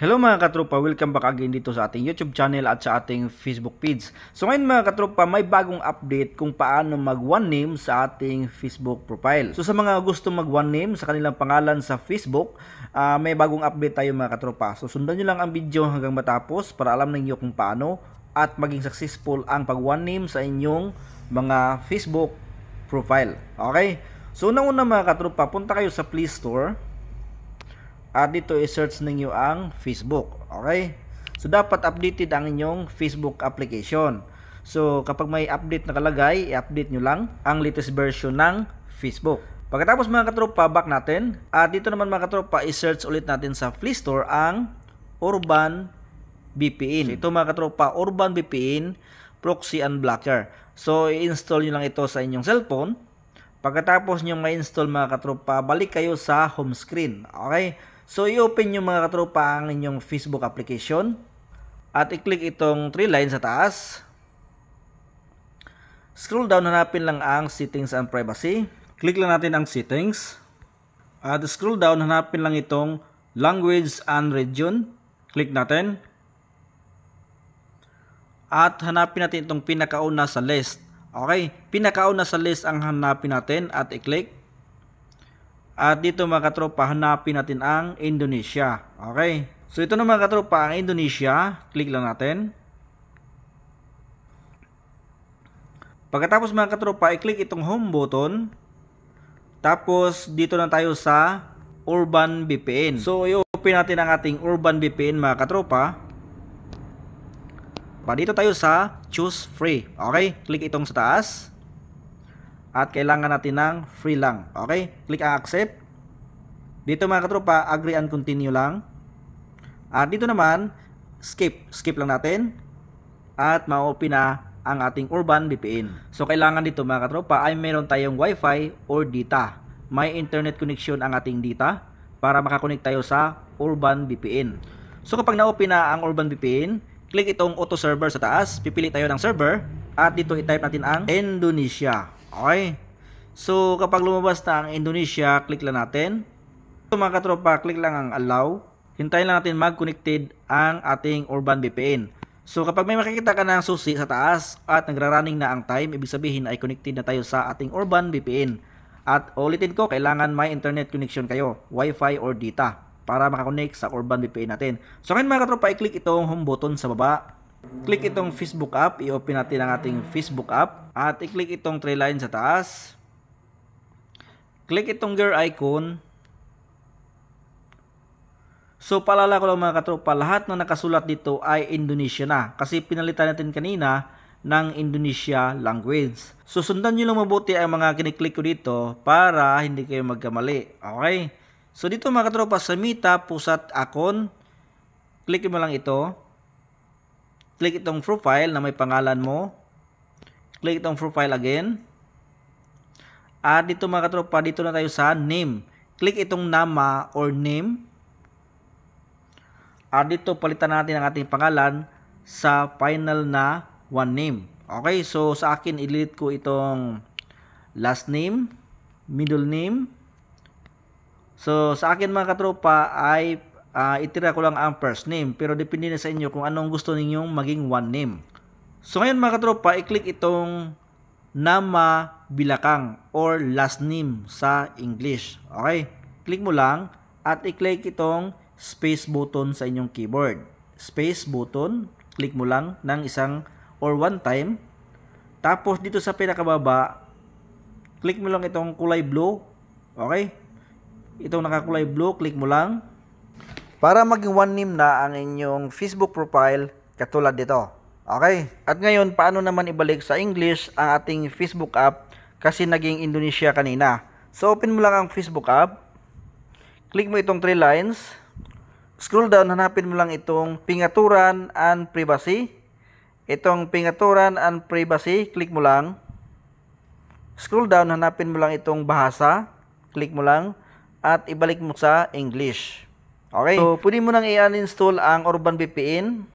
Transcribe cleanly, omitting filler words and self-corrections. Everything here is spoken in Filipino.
Hello mga katropa, welcome back again dito sa ating YouTube channel at sa ating Facebook page. So ngayon mga katropa, may bagong update kung paano mag one name sa ating Facebook profile. So sa mga gusto mag one name sa kanilang pangalan sa Facebook, may bagong update tayo mga katropa. So sundan nyo lang ang video hanggang matapos para alam ninyo kung paano at maging successful ang pag one name sa inyong mga Facebook profile. Okay? So una mga katropa, punta kayo sa Play Store. At dito i-search ninyo ang Facebook. Okay? So dapat updated ang inyong Facebook application. So kapag may update nakalagay, i-update nyo lang ang latest version ng Facebook. Pagkatapos mga katropa, back natin. At dito naman mga katropa, i-search ulit natin sa Play Store ang Urban VPN. So ito mga katropa, Urban VPN Proxy Unblocker. So i-install nyo lang ito sa inyong cellphone. Pagkatapos nyo ma-install mga katropa, balik kayo sa home screen. Okay? So, i-open nyo mga katropa ang inyong Facebook application at i-click itong 3 lines sa taas. Scroll down, hanapin lang ang settings and privacy. Click lang natin ang settings. At scroll down, hanapin lang itong language and region. Click natin. At hanapin natin itong pinakauna sa list. Okay, pinakauna sa list ang hanapin natin at i-click. At dito mga katropa, hanapin natin ang Indonesia. Okay. So ito na mga katropa, ang Indonesia. Click lang natin. Pagkatapos mga katropa, i-click itong home button. Tapos dito na tayo sa Urban VPN. So i-open natin ang ating Urban VPN mga katropa. Dito tayo sa choose free. Okay. Click itong sa taas. At kailangan natin ng free lang. Okay? Click ang accept. Dito mga katropa, agree and continue lang. At dito naman, skip. Skip lang natin. At ma-open na ang ating Urban VPN. So kailangan dito mga katropa ay meron tayong Wi-Fi or data. May internet connection ang ating data para makakonect tayo sa Urban VPN. So kapag na-open na ang Urban VPN, click itong auto server sa taas. Pipili tayo ng server. At dito i-type natin ang Indonesia. Okay. So, kapag lumabas na ang Indonesia, click lang natin. So, mga katropa, click lang ang allow. Hintayin lang natin mag-connected ang ating Urban VPN. So, kapag may makikita ka ng susi sa taas at nagra-running na ang time, ibig sabihin ay connected na tayo sa ating Urban VPN. At ulitin ko, kailangan may internet connection kayo, Wi-Fi or data, para makakonect sa Urban VPN natin. So, ngayon mga katropa, i-click itong home button sa baba. Click itong Facebook app, i-open natin ang ating Facebook app at i-click itong 3 lines sa taas. Click itong gear icon. So paalala ko lang mga katropa, lahat na nakasulat dito ay Indonesia na kasi pinalitan natin kanina ng Indonesia language. So sundan nyo lang mabuti ang mga kiniklik ko dito para hindi kayo magkamali. Okay? So dito mga katropa sa Mita Pusat Akon, click mo lang ito. Click itong profile na may pangalan mo. Click itong profile again. At dito mga katropa, dito na tayo sa name. Click itong nama or name. At dito palitan natin ang ating pangalan sa final na one name. Okay, so sa akin i-delete ko itong last name, middle name. So sa akin mga katropa ay itira ko lang ang first name, pero depende na sa inyo kung anong gusto ninyong maging one name. So ngayon mga katropa, i-click itong nama bilakang or last name sa English. Okay? Click mo lang at i-click itong space button sa inyong keyboard. Space button, click mo lang ng isang or one time. Tapos dito sa pinakababa, click mo lang itong kulay blue. Okay? Itong nakakulay blue, click mo lang. Para maging one name na ang inyong Facebook profile katulad dito. Okay? At ngayon, paano naman ibalik sa English ang ating Facebook app kasi naging Indonesia kanina. So, open mo lang ang Facebook app. Click mo itong 3 lines. Scroll down, hanapin mo lang itong pingaturan and privacy. Itong pingaturan and privacy, click mo lang. Scroll down, hanapin mo lang itong bahasa. Click mo lang at ibalik mo sa English. Okay? So, pwede mo nang i-uninstall ang Urban VPN